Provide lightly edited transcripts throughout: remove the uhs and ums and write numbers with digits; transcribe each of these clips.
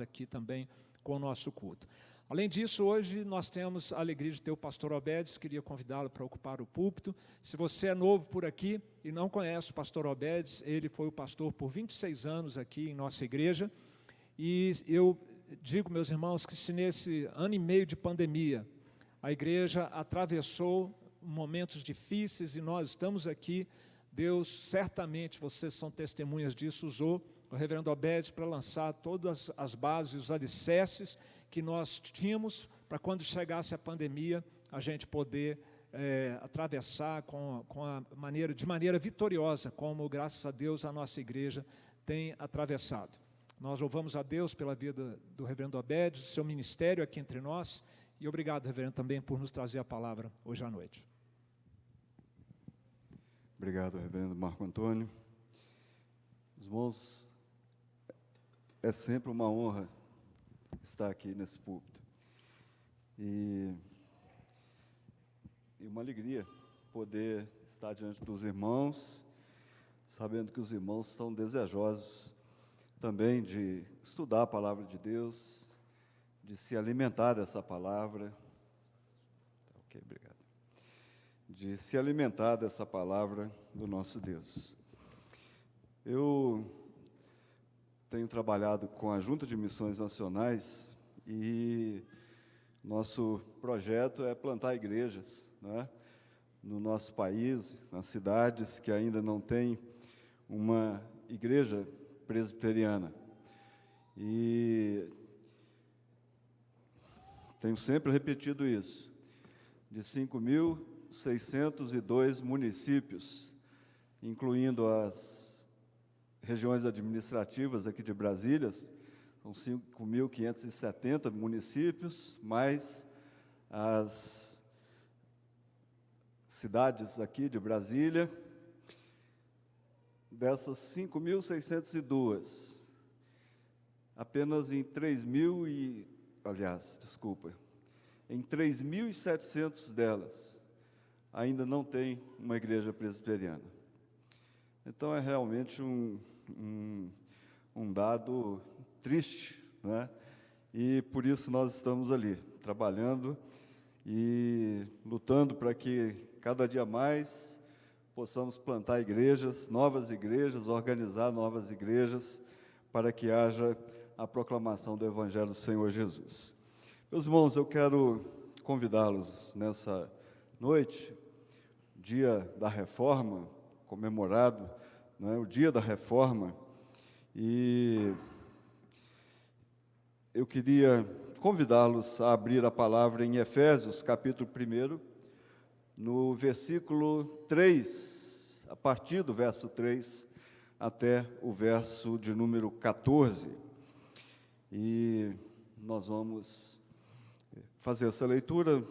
aqui também com o nosso culto. Além disso, hoje nós temos a alegria de ter o pastor Obedes, queria convidá-lo para ocupar o púlpito. Se você é novo por aqui e não conhece o pastor Obedes, ele foi o pastor por 26 anos aqui em nossa igreja, e eu digo, meus irmãos, que se nesse ano e meio de pandemia, a igreja atravessou momentos difíceis e nós estamos aqui, Deus, certamente, vocês são testemunhas disso, usou o reverendo Obedes para lançar todas as bases, os alicerces que nós tínhamos para quando chegasse a pandemia, a gente poder atravessar de maneira vitoriosa, como, graças a Deus, a nossa igreja tem atravessado. Nós louvamos a Deus pela vida do reverendo Obedes, seu ministério aqui entre nós, e obrigado, reverendo, também por nos trazer a palavra hoje à noite. Obrigado, reverendo Marco Antônio. Irmãos, é sempre uma honra estar aqui nesse púlpito. E uma alegria poder estar diante dos irmãos, sabendo que os irmãos estão desejosos também de estudar a palavra de Deus, de se alimentar dessa palavra. Ok, obrigado. De se alimentar dessa palavra do nosso Deus. Eu tenho trabalhado com a Junta de Missões Nacionais e nosso projeto é plantar igrejas, né, no nosso país, nas cidades que ainda não têm uma igreja presbiteriana. E tenho sempre repetido isso. De 5.602 municípios, incluindo as regiões administrativas aqui de Brasília, são 5.570 municípios, mais as cidades aqui de Brasília. Dessas 5.602, apenas em 3.700 delas, ainda não tem uma igreja presbiteriana. Então, é realmente um dado triste, né? E por isso nós estamos ali, trabalhando e lutando para que cada dia mais possamos plantar igrejas, novas igrejas, organizar novas igrejas, para que haja a proclamação do Evangelho do Senhor Jesus. Meus irmãos, eu quero convidá-los nessa noite, dia da Reforma, comemorado, né, o dia da Reforma, e eu queria convidá-los a abrir a palavra em Efésios, capítulo 1, no versículo 3, a partir do verso 3 até o verso de número 14. E nós vamos fazer essa leitura,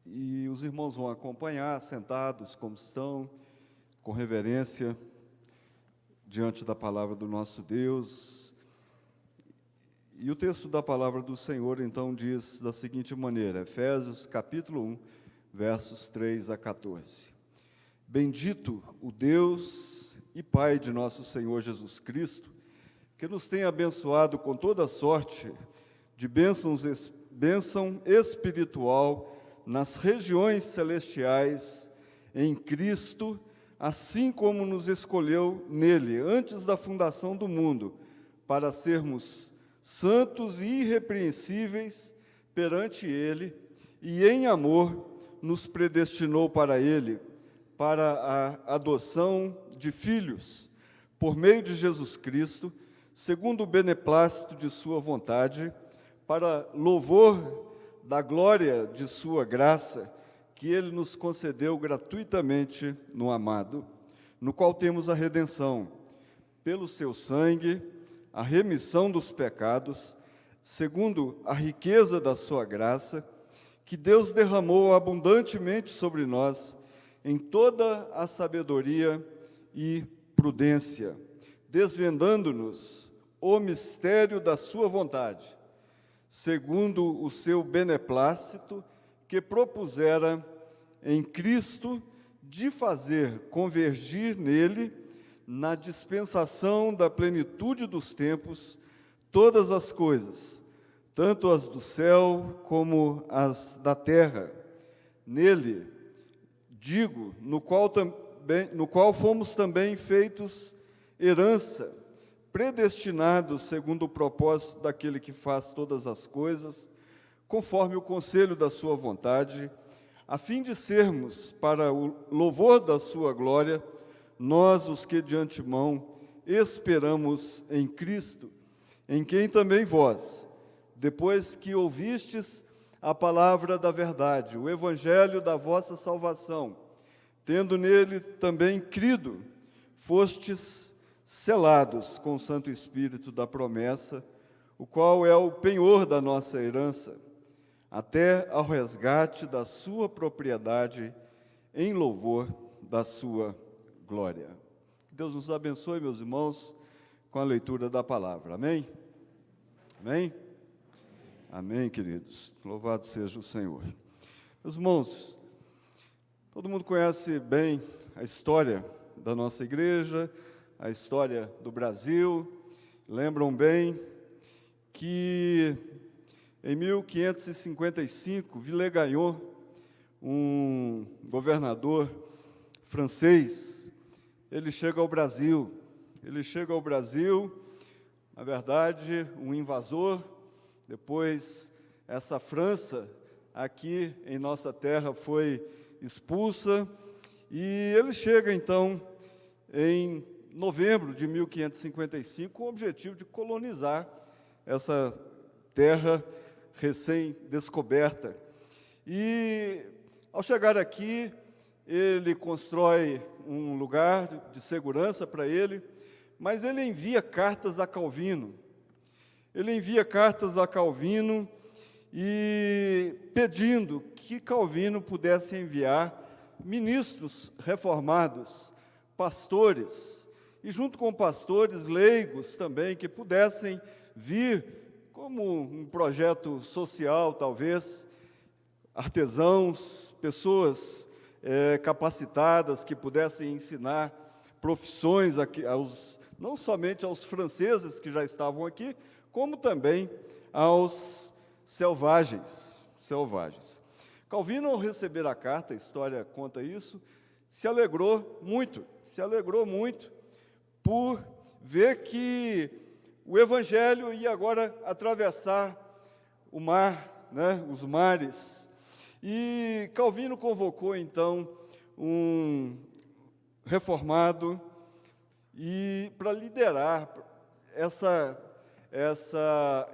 e os irmãos vão acompanhar, sentados como estão, com reverência, diante da palavra do nosso Deus. E o texto da palavra do Senhor, então, diz da seguinte maneira, Efésios, capítulo 1, versos 3 a 14. Bendito o Deus e Pai de nosso Senhor Jesus Cristo, que nos tem abençoado com toda sorte de bênção espiritual nas regiões celestiais em Cristo, assim como nos escolheu nele, antes da fundação do mundo, para sermos santos e irrepreensíveis perante ele, e em amor nos predestinou para ele, para a adoção de filhos, por meio de Jesus Cristo, segundo o beneplácito de sua vontade, para louvor da glória de sua graça, que ele nos concedeu gratuitamente no amado, no qual temos a redenção, pelo seu sangue, a remissão dos pecados, segundo a riqueza da sua graça, que Deus derramou abundantemente sobre nós, em toda a sabedoria e prudência, desvendando-nos o mistério da sua vontade, segundo o seu beneplácito, que propusera em Cristo de fazer convergir nele na dispensação da plenitude dos tempos, todas as coisas, tanto as do céu como as da terra. Nele, digo, no qual fomos também feitos herança, predestinados segundo o propósito daquele que faz todas as coisas, conforme o conselho da sua vontade, a fim de sermos, para o louvor da sua glória, nós os que de antemão esperamos em Cristo, em quem também vós, depois que ouvistes a palavra da verdade, o evangelho da vossa salvação, tendo nele também crido, fostes selados com o Santo Espírito da promessa, o qual é o penhor da nossa herança, até ao resgate da sua propriedade, em louvor da sua glória. Deus nos abençoe, meus irmãos, com a leitura da palavra. Amém? Amém? Amém, queridos. Louvado seja o Senhor. Meus irmãos, todo mundo conhece bem a história da nossa igreja, a história do Brasil. Lembram bem que em 1555, Villegagnon, um governador francês, ele chega ao Brasil. Na verdade, um invasor. Depois, essa França, aqui em nossa terra, foi expulsa, e ele chega, então, em novembro de 1555, com o objetivo de colonizar essa terra recém-descoberta. E, ao chegar aqui, ele constrói um lugar de segurança para ele, mas ele envia cartas a Calvino. E pedindo que Calvino pudesse enviar ministros reformados, pastores, e junto com pastores leigos também, que pudessem vir como um projeto social, talvez, artesãos, pessoas capacitadas que pudessem ensinar profissões não somente aos franceses que já estavam aqui, como também aos selvagens. Calvino, ao receber a carta, a história conta isso, se alegrou muito por ver que o Evangelho ia agora atravessar o mar, os mares. E Calvino convocou, então, um reformado para liderar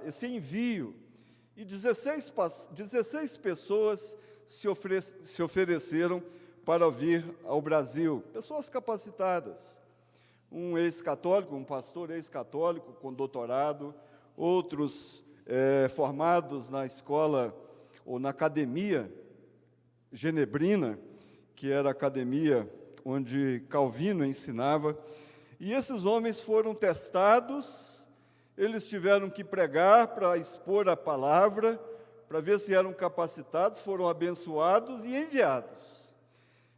esse envio. E 16 pessoas se ofereceram para vir ao Brasil, pessoas capacitadas. Um ex-católico, um pastor ex-católico com doutorado, outros formados na escola ou na academia genebrina, que era a academia onde Calvino ensinava. E esses homens foram testados. Eles tiveram que pregar para expor a palavra, para ver se eram capacitados, foram abençoados e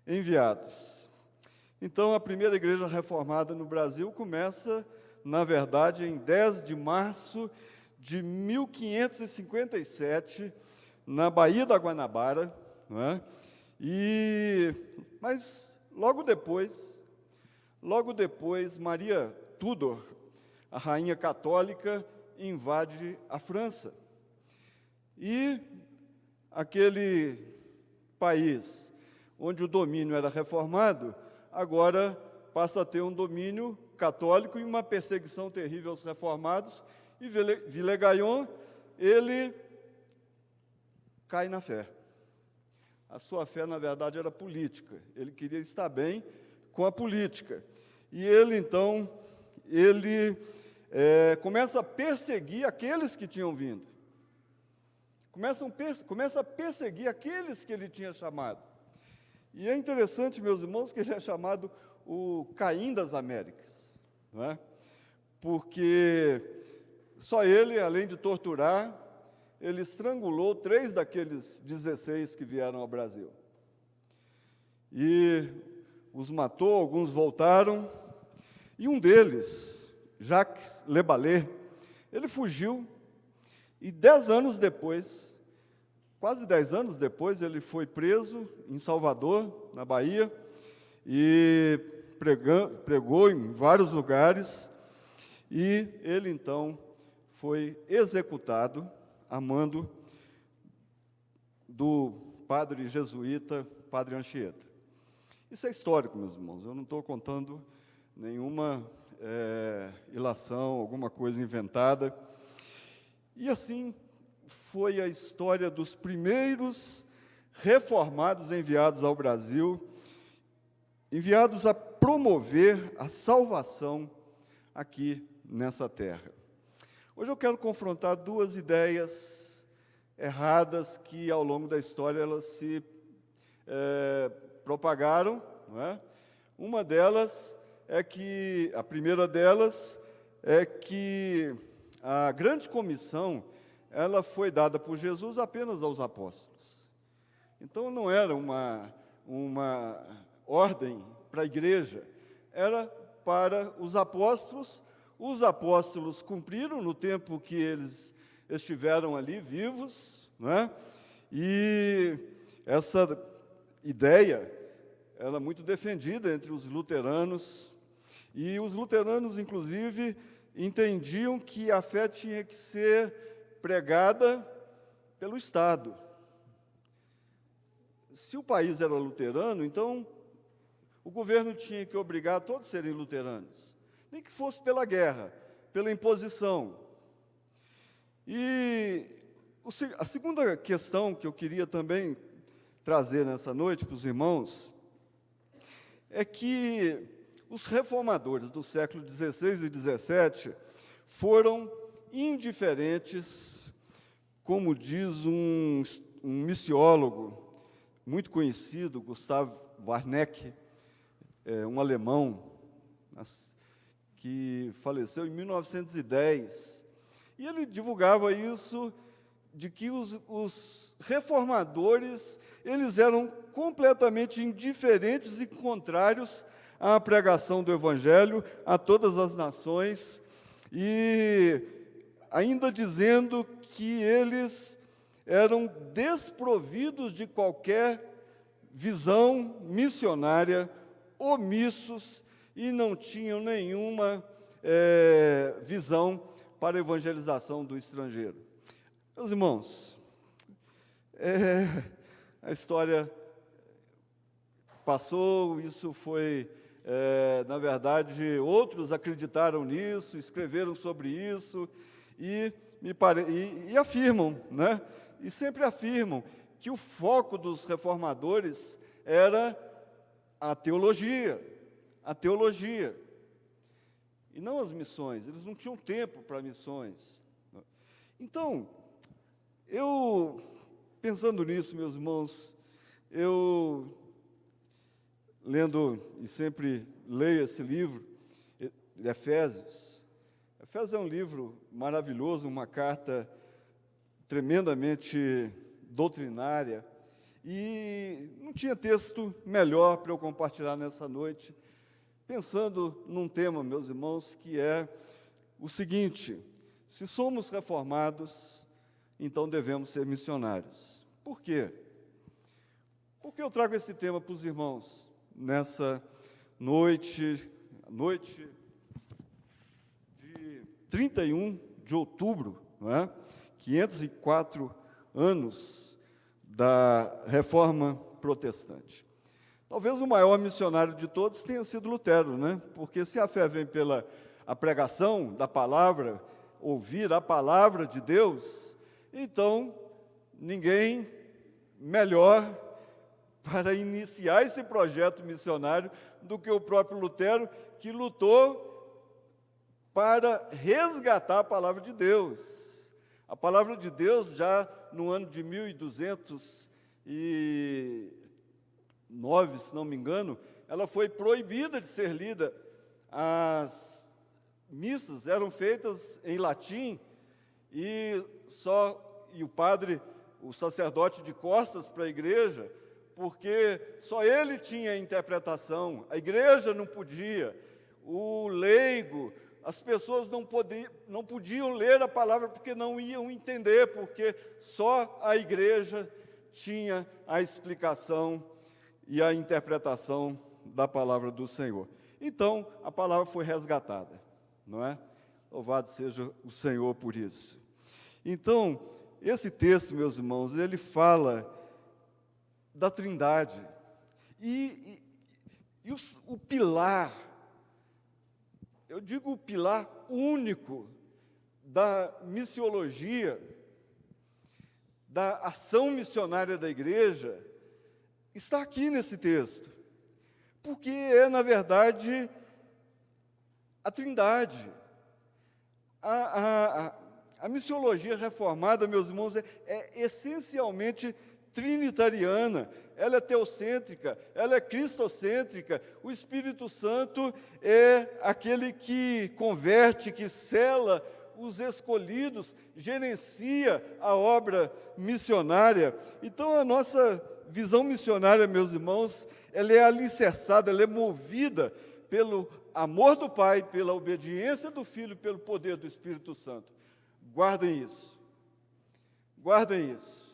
enviados. Então, a primeira igreja reformada no Brasil começa, na verdade, em 10 de março de 1557, na Baía da Guanabara, mas logo depois, Maria Tudor, a rainha católica, invade a França. E aquele país onde o domínio era reformado, agora passa a ter um domínio católico e uma perseguição terrível aos reformados. E Villegagnon, ele cai na fé. A sua fé, na verdade, era política. Ele queria estar bem com a política. E ele, então, começa a perseguir aqueles que tinham vindo. Começa a perseguir aqueles que ele tinha chamado. E é interessante, meus irmãos, que ele é chamado o Caim das Américas, porque só ele, além de torturar, ele estrangulou 3 daqueles 16 que vieram ao Brasil. E os matou, alguns voltaram, E um deles, Jacques Le Ballet, ele fugiu e 10 anos depois, quase 10 anos depois, ele foi preso em Salvador, na Bahia, e pregou em vários lugares, e ele então foi executado a mando do padre jesuíta, padre Anchieta. Isso é histórico, meus irmãos, eu não estou contando nenhuma ilação, alguma coisa inventada. E assim foi a história dos primeiros reformados enviados ao Brasil, enviados a promover a salvação aqui nessa terra. Hoje eu quero confrontar duas ideias erradas que, ao longo da história, elas se propagaram, não é? Uma delas é que, a primeira delas é que a grande comissão, ela foi dada por Jesus apenas aos apóstolos. Então, não era uma ordem para a igreja, era para os apóstolos. Os apóstolos cumpriram no tempo que eles estiveram ali vivos, não é? E essa ideia, ela é muito defendida entre os luteranos, e os luteranos, inclusive, entendiam que a fé tinha que ser pregada pelo Estado. Se o país era luterano, então o governo tinha que obrigar todos a serem luteranos, nem que fosse pela guerra, pela imposição. E a segunda questão que eu queria também trazer nessa noite para os irmãos é que os reformadores do século XVI e XVII foram indiferentes, como diz um missiólogo muito conhecido, Gustav Warneck, um alemão, que faleceu em 1910, e ele divulgava isso, de que os reformadores, eles eram completamente indiferentes e contrários à pregação do Evangelho a todas as nações, e ainda dizendo que eles eram desprovidos de qualquer visão missionária, omissos, e não tinham nenhuma visão para a evangelização do estrangeiro. Meus irmãos, a história passou, isso foi, na verdade, outros acreditaram nisso, escreveram sobre isso, e afirmam, né? E sempre afirmam que o foco dos reformadores era a teologia, e não as missões. Eles não tinham tempo para missões. Então, pensando nisso, meus irmãos, eu, lendo, e sempre leio esse livro, Efésios. Efésios é um livro maravilhoso, uma carta tremendamente doutrinária, e não tinha texto melhor para eu compartilhar nessa noite, pensando num tema, meus irmãos, que é o seguinte: se somos reformados, então devemos ser missionários. Por quê? Porque eu trago esse tema para os irmãos nessa noite de 31 de outubro, não é? 504 anos da Reforma Protestante. Talvez o maior missionário de todos tenha sido Lutero, né? Porque se a fé vem pela a pregação da palavra, ouvir a palavra de Deus, então ninguém melhor para iniciar esse projeto missionário do que o próprio Lutero, que lutou para resgatar a palavra de Deus. A palavra de Deus, já no ano de 1209, se não me engano, ela foi proibida de ser lida. As missas eram feitas em latim e o padre, o sacerdote de costas para a igreja, porque só ele tinha a interpretação, a igreja não podia. o leigo, as pessoas não podiam ler a palavra porque não iam entender, porque só a igreja tinha a explicação e a interpretação da palavra do Senhor. Então, a palavra foi resgatada, não é? Louvado seja o Senhor por isso. Então, esse texto, meus irmãos, ele fala da Trindade. E o pilar, eu digo o pilar único da missiologia, da ação missionária da igreja, está aqui nesse texto. Porque é, na verdade, a Trindade. A missiologia reformada, meus irmãos, é essencialmente trinitariana, ela é teocêntrica, ela é cristocêntrica. O Espírito Santo é aquele que converte, que sela os escolhidos, gerencia a obra missionária. Então, a nossa visão missionária, meus irmãos, ela é alicerçada, ela é movida pelo amor do Pai, pela obediência do Filho, pelo poder do Espírito Santo. Guardem isso. Guardem isso.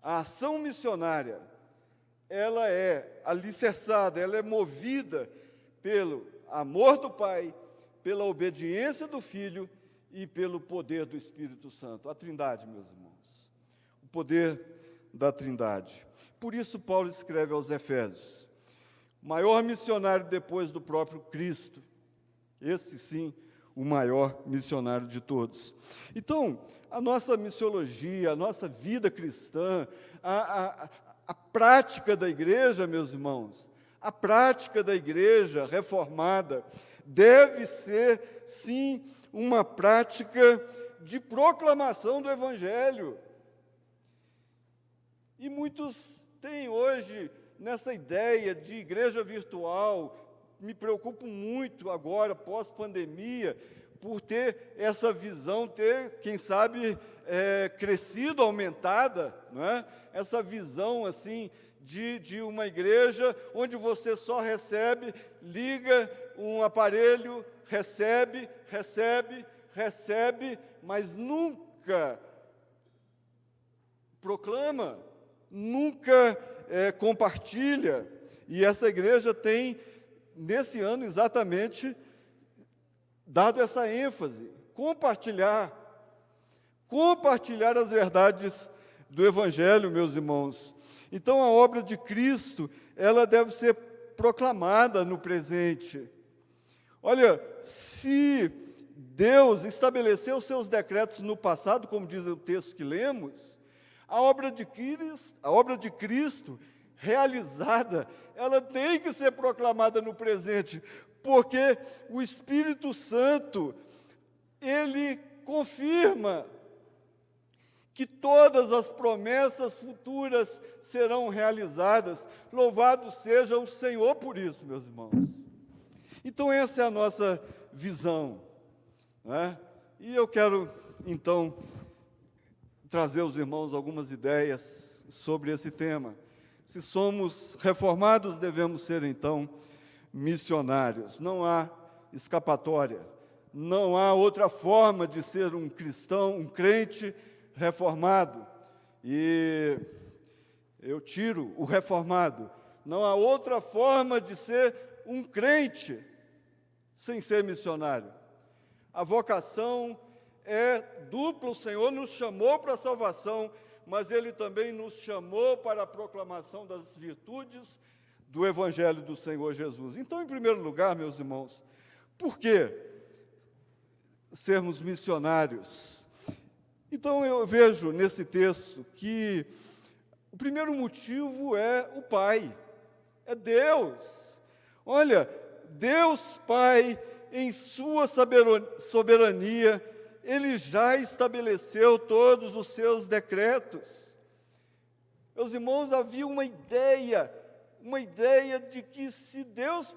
A ação missionária, ela é alicerçada, ela é movida pelo amor do Pai, pela obediência do Filho e pelo poder do Espírito Santo. A Trindade, meus irmãos. O poder da Trindade. Por isso, Paulo escreve aos Efésios: maior missionário depois do próprio Cristo. Esse sim, o maior missionário de todos. Então, a nossa missiologia, a nossa vida cristã, a prática da igreja, meus irmãos, a prática da igreja reformada deve ser, sim, uma prática de proclamação do Evangelho. E muitos têm hoje, nessa ideia de igreja virtual, me preocupo muito agora, pós-pandemia, por ter essa visão, quem sabe, crescido, aumentada, não é? Essa visão, assim, de uma igreja onde você só recebe, liga um aparelho, recebe, mas nunca proclama, nunca compartilha. E essa igreja tem, nesse ano, exatamente dado essa ênfase, compartilhar as verdades do Evangelho, meus irmãos. Então, a obra de Cristo, ela deve ser proclamada no presente. Olha, se Deus estabeleceu os seus decretos no passado, como diz o texto que lemos, a obra de Cristo realizada, ela tem que ser proclamada no presente, porque o Espírito Santo, ele confirma que todas as promessas futuras serão realizadas. Louvado seja o Senhor por isso, meus irmãos. Então, essa é a nossa visão, né? E eu quero, então, trazer aos irmãos algumas ideias sobre esse tema. Se somos reformados, devemos ser, então, missionários. Não há escapatória, não há outra forma de ser um cristão, um crente reformado. E eu tiro o reformado. Não há outra forma de ser um crente sem ser missionário. A vocação é dupla. O Senhor nos chamou para a salvação, mas Ele também nos chamou para a proclamação das virtudes do Evangelho do Senhor Jesus. Então, em primeiro lugar, meus irmãos, por que sermos missionários? Então, eu vejo nesse texto que o primeiro motivo é o Pai, é Deus. Olha, Deus Pai, em sua soberania, Ele já estabeleceu todos os seus decretos. Meus irmãos, havia uma ideia de que se Deus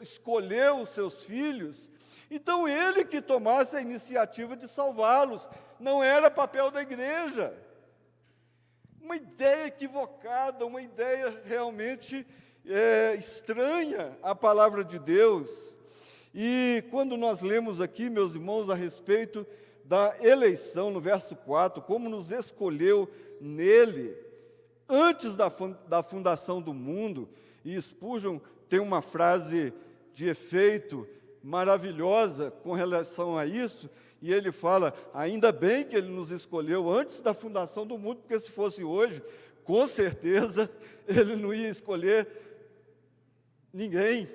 escolheu os seus filhos, então Ele que tomasse a iniciativa de salvá-los, não era papel da igreja. Uma ideia equivocada, uma ideia realmente estranha à palavra de Deus. E quando nós lemos aqui, meus irmãos, a respeito da eleição, no verso 4, como nos escolheu nele, antes da fundação do mundo, e Spurgeon tem uma frase de efeito maravilhosa com relação a isso, e ele fala, ainda bem que ele nos escolheu antes da fundação do mundo, porque se fosse hoje, com certeza, ele não ia escolher ninguém.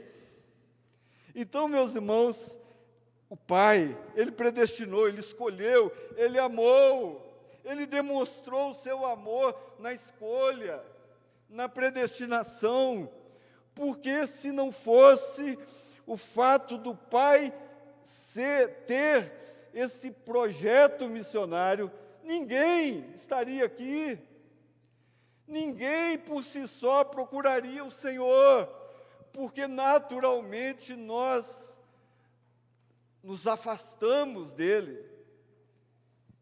Então, meus irmãos, o Pai, Ele predestinou, Ele escolheu, Ele amou, Ele demonstrou o seu amor na escolha, na predestinação, porque se não fosse o fato do Pai ter esse projeto missionário, ninguém estaria aqui, ninguém por si só procuraria o Senhor, porque naturalmente nós nos afastamos dele,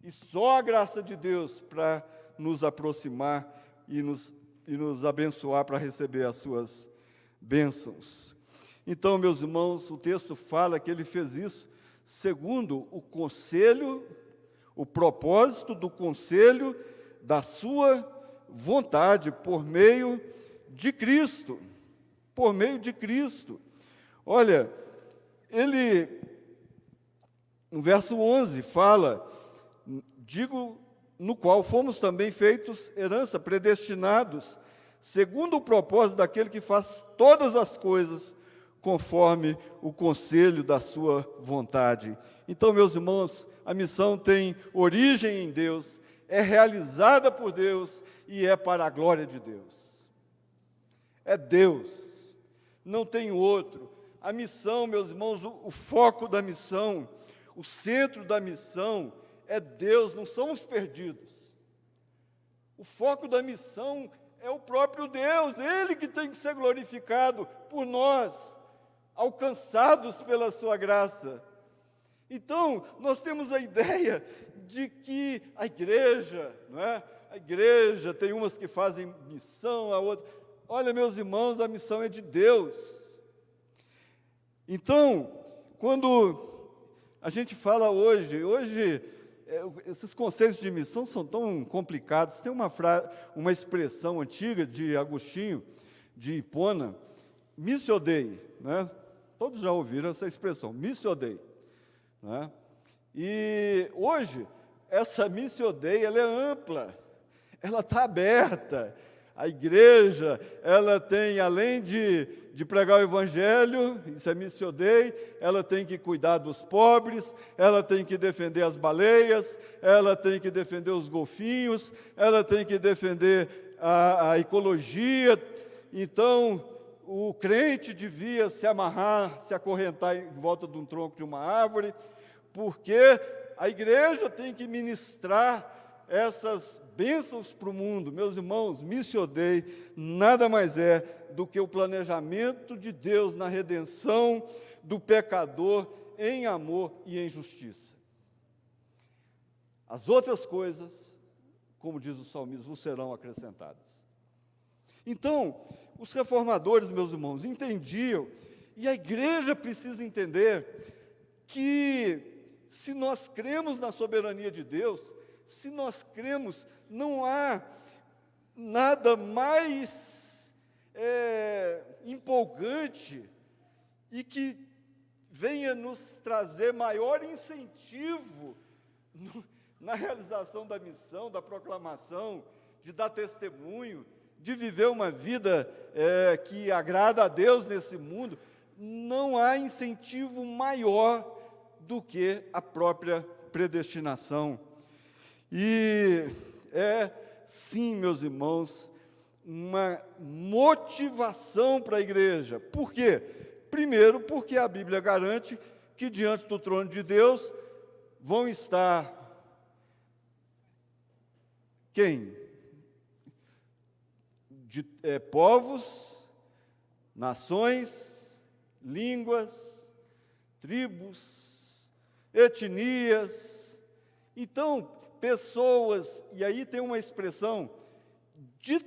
e só a graça de Deus para nos aproximar e nos abençoar para receber as suas bênçãos. Então, meus irmãos, o texto fala que ele fez isso segundo o conselho, o propósito do conselho da sua vontade, por meio de Cristo. Por meio de Cristo. Olha, ele, no verso 11, fala, digo, no qual fomos também feitos herança, predestinados, segundo o propósito daquele que faz todas as coisas, conforme o conselho da sua vontade. Então, meus irmãos, a missão tem origem em Deus, é realizada por Deus e é para a glória de Deus. É Deus, não tem outro. A missão, meus irmãos, o foco da missão, o centro da missão é Deus, não são os perdidos. O foco da missão é o próprio Deus, Ele que tem que ser glorificado por nós, alcançados pela sua graça. Então, nós temos a ideia de que a igreja, não é? A igreja, tem umas que fazem missão, a outra. Olha, meus irmãos, a missão é de Deus. Então, quando a gente fala hoje, esses conceitos de missão são tão complicados. Tem uma expressão antiga de Agostinho, de Hipona, missio Dei, né? Todos já ouviram essa expressão, missio Dei, né? E hoje, essa missio Dei, ela é ampla, ela está aberta. A igreja, ela tem, além de pregar o evangelho, isso é missio Dei, ela tem que cuidar dos pobres, ela tem que defender as baleias, ela tem que defender os golfinhos, ela tem que defender a ecologia. Então, o crente devia se amarrar, se acorrentar em volta de um tronco de uma árvore, porque a igreja tem que ministrar essas bênçãos para o mundo. Meus irmãos, missio Dei nada mais é do que o planejamento de Deus na redenção do pecador em amor e em justiça. As outras coisas, como diz o salmista, vos serão acrescentadas. Então, os reformadores, meus irmãos, entendiam, e a igreja precisa entender, que se nós cremos na soberania de Deus, se nós cremos, não há nada mais empolgante e que venha nos trazer maior incentivo na realização da missão, da proclamação, de dar testemunho, de viver uma vida que agrada a Deus nesse mundo. Não há incentivo maior do que a própria predestinação. E sim, meus irmãos, uma motivação para a igreja. Por quê? Primeiro, porque a Bíblia garante que diante do trono de Deus vão estar quem? Povos, nações, línguas, tribos, etnias. Então, pessoas, e aí tem uma expressão, de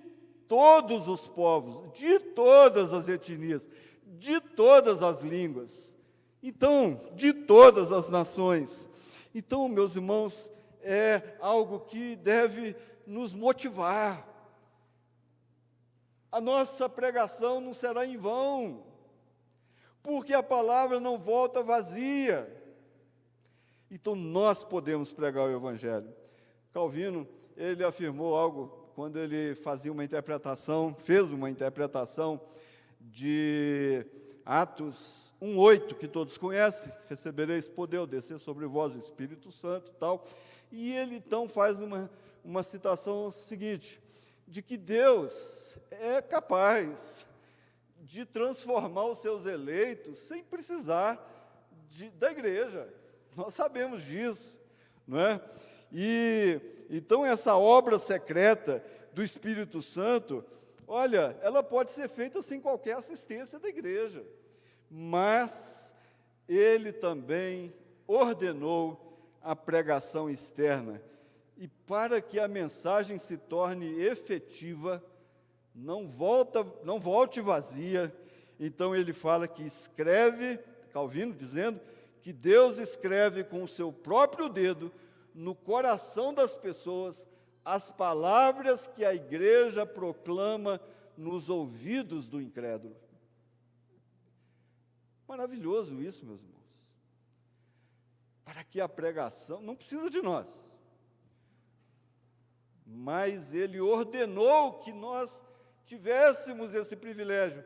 todos os povos, de todas as etnias, de todas as línguas. Então, de todas as nações. Então, meus irmãos, é algo que deve nos motivar. A nossa pregação não será em vão, porque a palavra não volta vazia. Então, nós podemos pregar o Evangelho. Calvino, ele afirmou algo quando ele fez uma interpretação de Atos 1:8, que todos conhecem: recebereis poder ao descer sobre vós o Espírito Santo, tal. E ele então faz uma citação seguinte, de que Deus é capaz de transformar os seus eleitos sem precisar da igreja. Nós sabemos disso, não é? E então essa obra secreta do Espírito Santo, olha, ela pode ser feita sem qualquer assistência da igreja, mas ele também ordenou a pregação externa. E para que a mensagem se torne efetiva, não volte vazia, então ele fala que escreve, Calvino dizendo, que Deus escreve com o seu próprio dedo no coração das pessoas as palavras que a igreja proclama nos ouvidos do incrédulo. Maravilhoso isso, meus irmãos. Para que a pregação, não precisa de nós, mas ele ordenou que nós tivéssemos esse privilégio,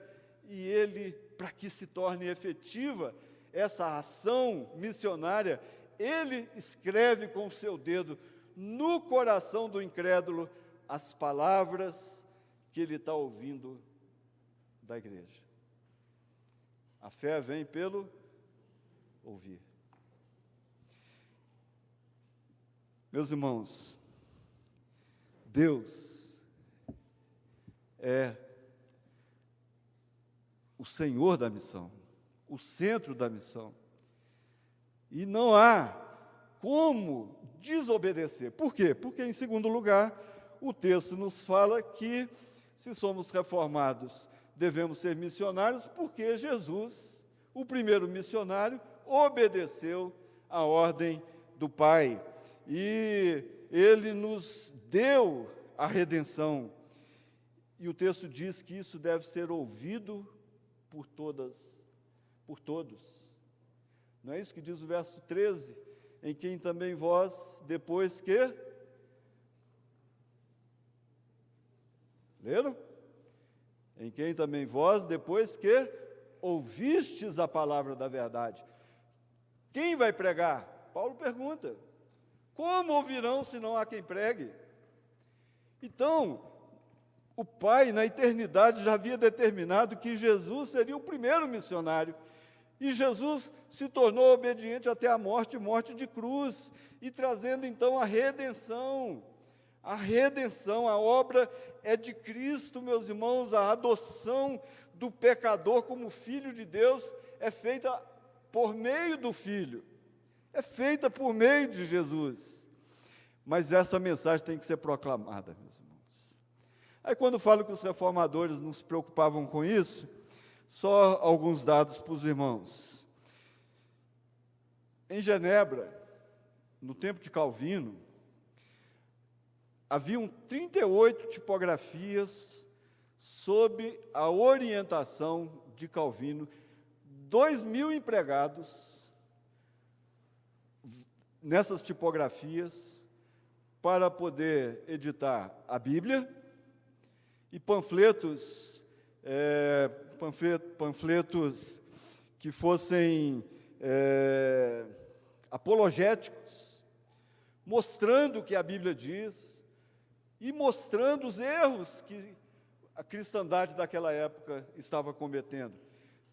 e ele, para que se torne efetiva essa ação missionária, ele escreve com o seu dedo no coração do incrédulo as palavras que ele está ouvindo da igreja. A fé vem pelo ouvir. Meus irmãos, Deus é o Senhor da missão, o centro da missão. E não há como desobedecer. Por quê? Porque, em segundo lugar, o texto nos fala que, se somos reformados, devemos ser missionários, porque Jesus, o primeiro missionário, obedeceu à ordem do Pai. E ele nos deu a redenção. E o texto diz que isso deve ser ouvido por todos. Não é isso que diz o verso 13? Em quem também vós, depois que... Leram? Em quem também vós, depois que ouvistes a palavra da verdade. Quem vai pregar? Paulo pergunta. Como ouvirão se não há quem pregue? Então, o Pai, na eternidade, já havia determinado que Jesus seria o primeiro missionário. E Jesus se tornou obediente até a morte de cruz, e trazendo então a redenção. A redenção, a obra é de Cristo, meus irmãos. A adoção do pecador como filho de Deus é feita por meio do Filho. É feita por meio de Jesus. Mas essa mensagem tem que ser proclamada, meus irmãos. Aí quando falo que os reformadores não se preocupavam com isso, só alguns dados para os irmãos. Em Genebra, no tempo de Calvino, haviam 38 tipografias sob a orientação de Calvino, 2.000 empregados nessas tipografias para poder editar a Bíblia e panfletos que fossem apologéticos, mostrando o que a Bíblia diz e mostrando os erros que a cristandade daquela época estava cometendo.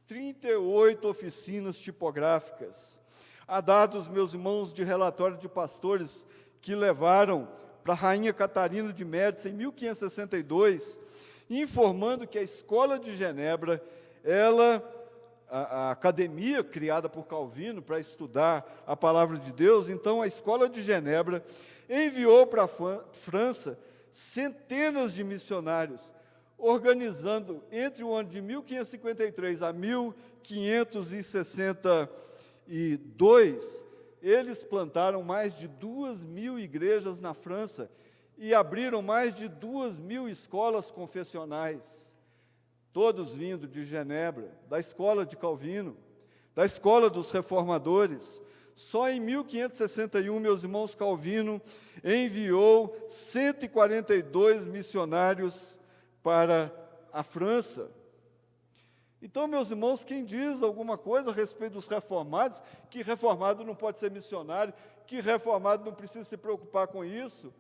38 oficinas tipográficas. Há dados, meus irmãos, de relatório de pastores que levaram para a rainha Catarina de Médici, em 1562, informando que a escola de Genebra, a academia criada por Calvino para estudar a palavra de Deus, então a escola de Genebra enviou para a França centenas de missionários, organizando entre o ano de 1553 a 1563 eles plantaram mais de 2.000 igrejas na França e abriram mais de 2.000 escolas confessionais, todos vindo de Genebra, da escola de Calvino, da escola dos reformadores. Só em 1561, meus irmãos, Calvino enviou 142 missionários para a França. Então, meus irmãos, quem diz alguma coisa a respeito dos reformados, que reformado não pode ser missionário, que reformado não precisa se preocupar com isso,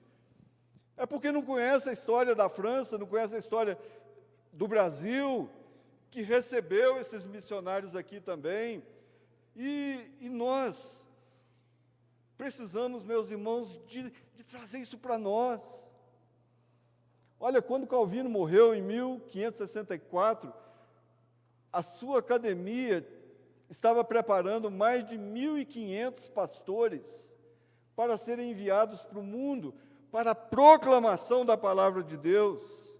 é porque não conhece a história da França, não conhece a história do Brasil, que recebeu esses missionários aqui também. E nós precisamos, meus irmãos, de trazer isso para nós. Olha, quando Calvino morreu em 1564, a sua academia estava preparando mais de 1.500 pastores para serem enviados para o mundo, para a proclamação da palavra de Deus.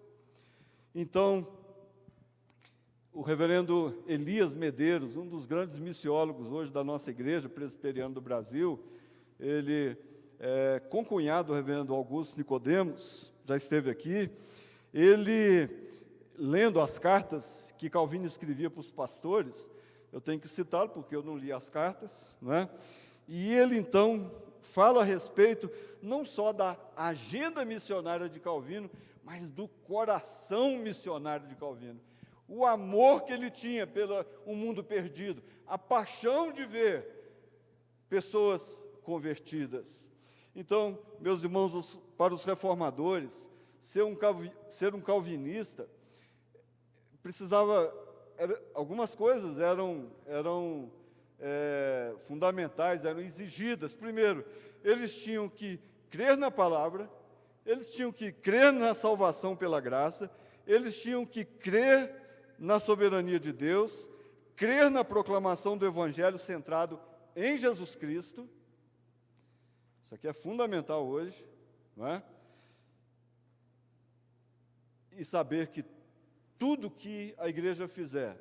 Então, o reverendo Elias Medeiros, um dos grandes missiólogos hoje da nossa igreja presbiteriana do Brasil, ele é concunhado do reverendo Augusto Nicodemos, já esteve aqui, ele, lendo as cartas que Calvino escrevia para os pastores, eu tenho que citá-lo porque eu não li as cartas, né? E ele então fala a respeito não só da agenda missionária de Calvino, mas do coração missionário de Calvino. O amor que ele tinha pelo mundo perdido, a paixão de ver pessoas convertidas. Então, meus irmãos, para os reformadores, ser um calvinista, algumas coisas eram fundamentais, eram exigidas. Primeiro, eles tinham que crer na palavra, eles tinham que crer na salvação pela graça, eles tinham que crer na soberania de Deus, crer na proclamação do Evangelho centrado em Jesus Cristo. Isso aqui é fundamental hoje, não é? E saber que tudo que a igreja fizer,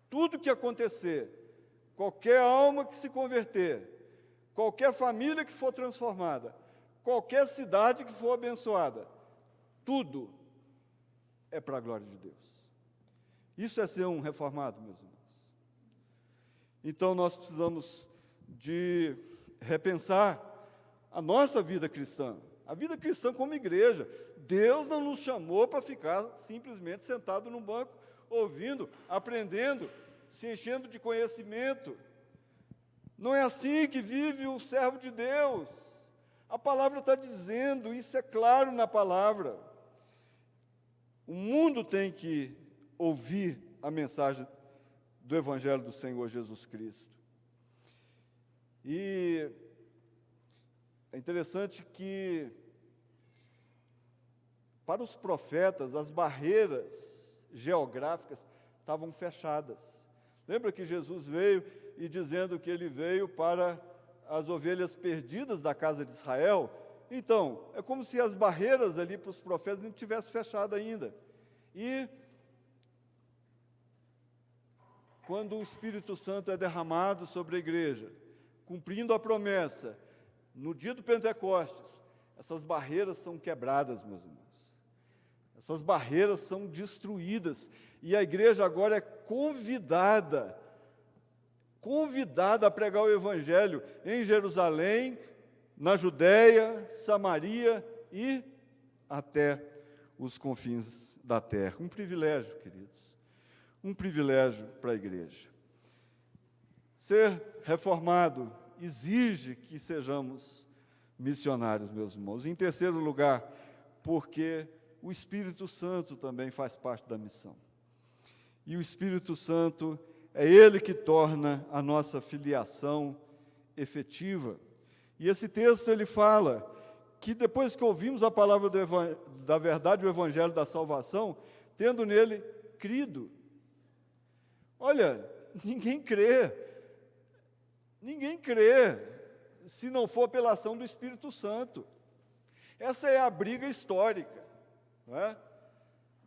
tudo que acontecer, qualquer alma que se converter, qualquer família que for transformada, qualquer cidade que for abençoada, tudo é para a glória de Deus. Isso é ser um reformado, meus irmãos. Então, nós precisamos de repensar a nossa vida cristã, a vida cristã como igreja. Deus não nos chamou para ficar simplesmente sentado num banco, ouvindo, aprendendo, se enchendo de conhecimento. Não é assim que vive o servo de Deus. A palavra está dizendo, isso é claro na palavra. O mundo tem que ouvir a mensagem do Evangelho do Senhor Jesus Cristo. E é interessante que, para os profetas, as barreiras geográficas estavam fechadas. Lembra que Jesus veio e dizendo que ele veio para as ovelhas perdidas da casa de Israel? Então, é como se as barreiras ali para os profetas não tivessem fechado ainda. E quando o Espírito Santo é derramado sobre a igreja, cumprindo a promessa, no dia do Pentecostes, essas barreiras são quebradas, meus irmãos. Essas barreiras são destruídas, e a igreja agora é convidada a pregar o Evangelho em Jerusalém, na Judéia, Samaria e até os confins da terra. Um privilégio, queridos, um privilégio para a igreja. Ser reformado exige que sejamos missionários, meus irmãos. Em terceiro lugar, porque o Espírito Santo também faz parte da missão. E o Espírito Santo é Ele que torna a nossa filiação efetiva. E esse texto, ele fala que depois que ouvimos a palavra da verdade, o Evangelho da salvação, tendo nele crido. Olha, ninguém crê se não for pela ação do Espírito Santo. Essa é a briga histórica, não é?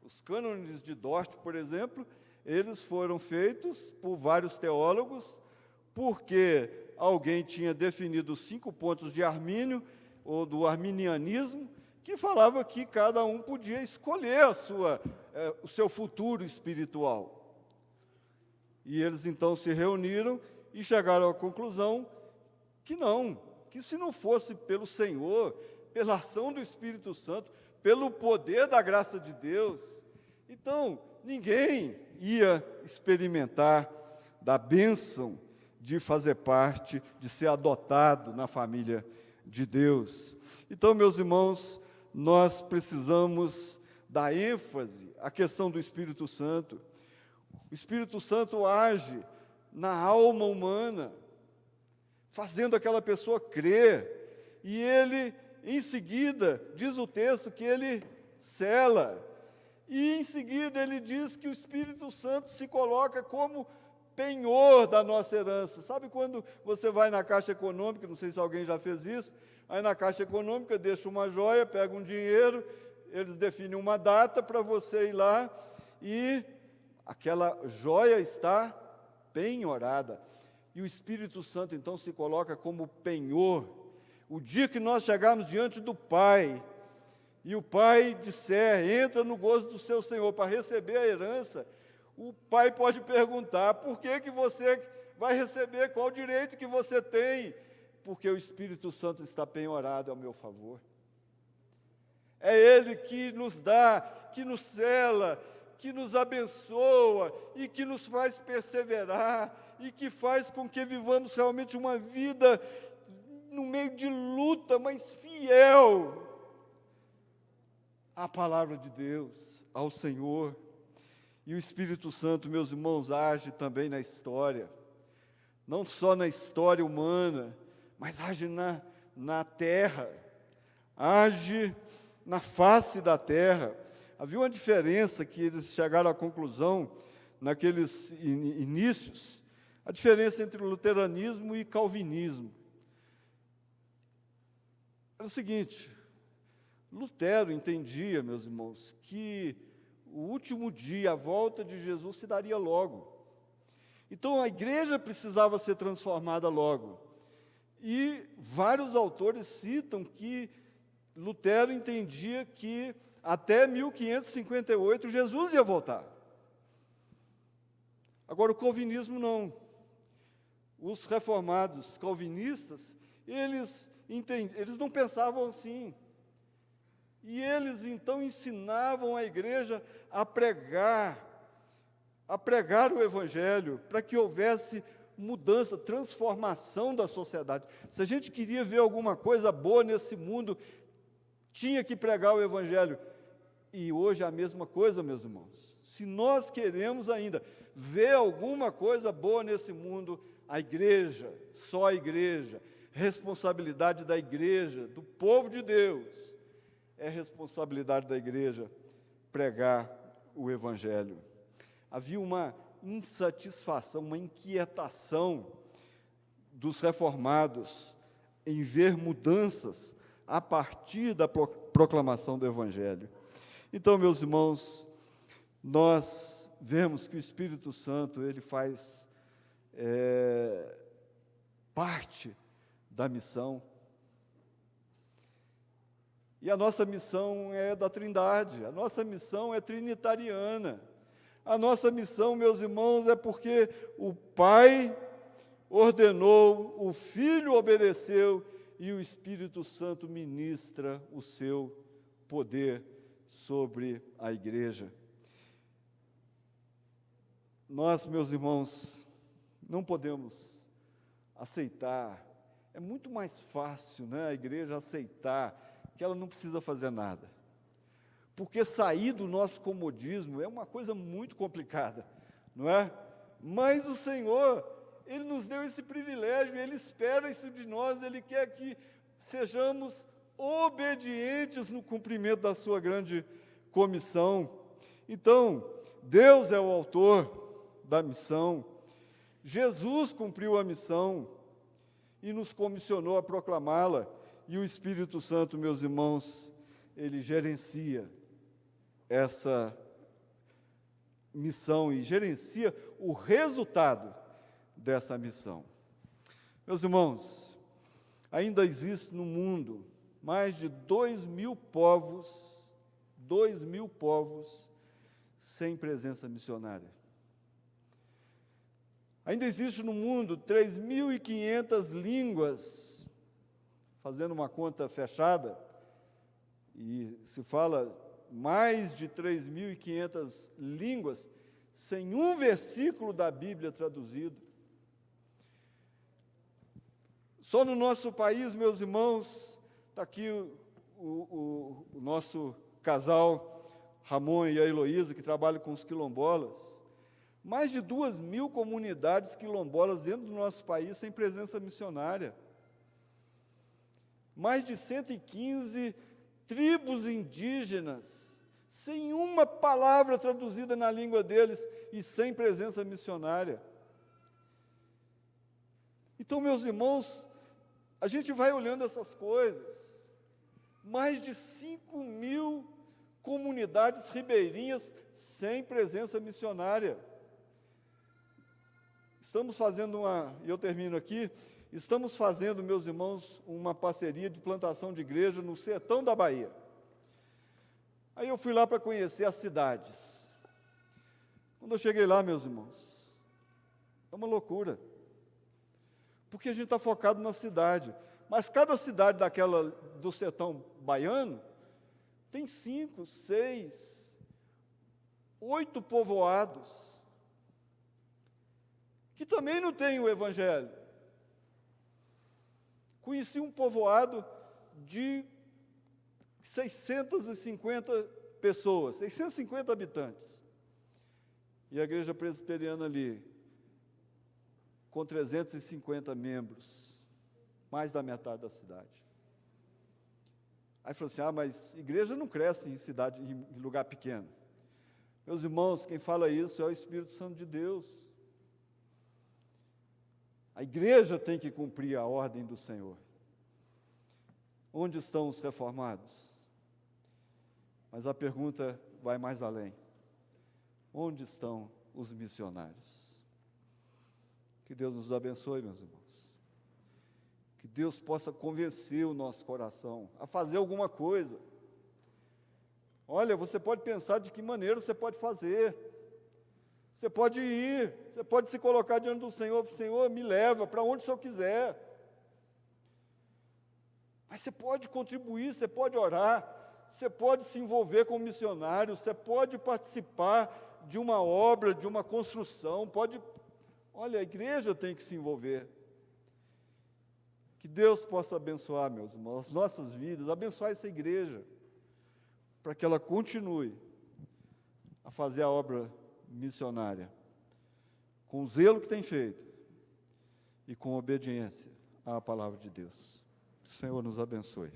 Os cânones de Dort, por exemplo, eles foram feitos por vários teólogos, porque alguém tinha definido os 5 pontos de Armínio, ou do arminianismo, que falava que cada um podia escolher o seu futuro espiritual. E eles então se reuniram e chegaram à conclusão que não, que se não fosse pelo Senhor, pela ação do Espírito Santo, pelo poder da graça de Deus, então ninguém ia experimentar da bênção de fazer parte, de ser adotado na família de Deus. Então, meus irmãos, nós precisamos dar ênfase à questão do Espírito Santo. O Espírito Santo age na alma humana, fazendo aquela pessoa crer, e ele, em seguida, diz o texto que ele sela, e em seguida ele diz que o Espírito Santo se coloca como penhor da nossa herança. Sabe quando você vai na Caixa Econômica, não sei se alguém já fez isso, aí na Caixa Econômica deixa uma joia, pega um dinheiro, eles definem uma data para você ir lá, e aquela joia está penhorada. E o Espírito Santo, então, se coloca como penhor. O dia que nós chegarmos diante do Pai, e o Pai disser, entra no gozo do seu Senhor para receber a herança, o Pai pode perguntar, por que você vai receber, qual o direito que você tem? Porque o Espírito Santo está penhorado ao meu favor. É Ele que nos dá, que nos sela, que nos abençoa e que nos faz perseverar e que faz com que vivamos realmente uma vida no meio de luta, mas fiel à palavra de Deus, ao Senhor. E o Espírito Santo, meus irmãos, age também na história, não só na história humana, mas age na terra, age na face da terra. Havia uma diferença que eles chegaram à conclusão, naqueles inícios, a diferença entre o luteranismo e calvinismo. Era o seguinte, Lutero entendia, meus irmãos, que o último dia, a volta de Jesus, se daria logo. Então, a igreja precisava ser transformada logo. E vários autores citam que Lutero entendia que até 1558 Jesus ia voltar. Agora, o calvinismo não. Os reformados calvinistas, eles não pensavam assim. E eles, então, ensinavam a igreja a pregar o Evangelho, para que houvesse mudança, transformação da sociedade. Se a gente queria ver alguma coisa boa nesse mundo, tinha que pregar o Evangelho. E hoje é a mesma coisa, meus irmãos. Se nós queremos ainda ver alguma coisa boa nesse mundo, a igreja, só a igreja, responsabilidade da igreja, do povo de Deus, é responsabilidade da igreja pregar o Evangelho. Havia uma insatisfação, uma inquietação dos reformados em ver mudanças a partir da proclamação do Evangelho. Então, meus irmãos, nós vemos que o Espírito Santo, ele faz parte da missão. E a nossa missão é da Trindade, a nossa missão é trinitariana. A nossa missão, meus irmãos, é porque o Pai ordenou, o Filho obedeceu e o Espírito Santo ministra o seu poder sobre a igreja. Nós, meus irmãos, não podemos aceitar, é muito mais fácil, né, a igreja aceitar que ela não precisa fazer nada. Porque sair do nosso comodismo é uma coisa muito complicada, não é? Mas o Senhor, Ele nos deu esse privilégio, Ele espera isso de nós, Ele quer que sejamos obedientes no cumprimento da sua grande comissão. Então, Deus é o autor da missão, Jesus cumpriu a missão e nos comissionou a proclamá-la, e o Espírito Santo, meus irmãos, ele gerencia essa missão e gerencia o resultado dessa missão. Meus irmãos, ainda existe no mundo mais de 2.000 povos, 2.000 povos sem presença missionária. Ainda existe no mundo 3.500 línguas, fazendo uma conta fechada, e se fala mais de 3.500 línguas, sem um versículo da Bíblia traduzido. Só no nosso país, meus irmãos, está aqui o nosso casal, Ramon e a Heloísa, que trabalham com os quilombolas. Mais de 2.000 comunidades quilombolas dentro do nosso país sem presença missionária. Mais de 115 tribos indígenas, sem uma palavra traduzida na língua deles e sem presença missionária. Então, meus irmãos, a gente vai olhando essas coisas. Mais de 5.000 comunidades ribeirinhas sem presença missionária. Estamos fazendo e eu termino aqui, estamos fazendo, meus irmãos, uma parceria de plantação de igreja no sertão da Bahia. Aí eu fui lá para conhecer as cidades. Quando eu cheguei lá, meus irmãos, é uma loucura. Porque a gente está focado na cidade. Mas cada cidade daquela do sertão baiano tem 5, 6, 8 povoados que também não tem o Evangelho. Conheci um povoado de 650 pessoas, 650 habitantes. E a igreja presbiteriana ali, com 350 membros, mais da metade da cidade. Aí falou assim, mas igreja não cresce em cidade, em lugar pequeno. Meus irmãos, quem fala isso é o Espírito Santo de Deus. A igreja tem que cumprir a ordem do Senhor. Onde estão os reformados? Mas a pergunta vai mais além. Onde estão os missionários? Que Deus nos abençoe, meus irmãos. Que Deus possa convencer o nosso coração a fazer alguma coisa. Olha, você pode pensar de que maneira você pode fazer. Você pode ir, você pode se colocar diante do Senhor, Senhor, me leva para onde o Senhor quiser. Mas você pode contribuir, você pode orar, você pode se envolver com missionário, você pode participar de uma obra, de uma construção, Olha, a igreja tem que se envolver. Que Deus possa abençoar, meus irmãos, as nossas vidas, abençoar essa igreja, para que ela continue a fazer a obra missionária, com o zelo que tem feito e com obediência à palavra de Deus. Que o Senhor nos abençoe.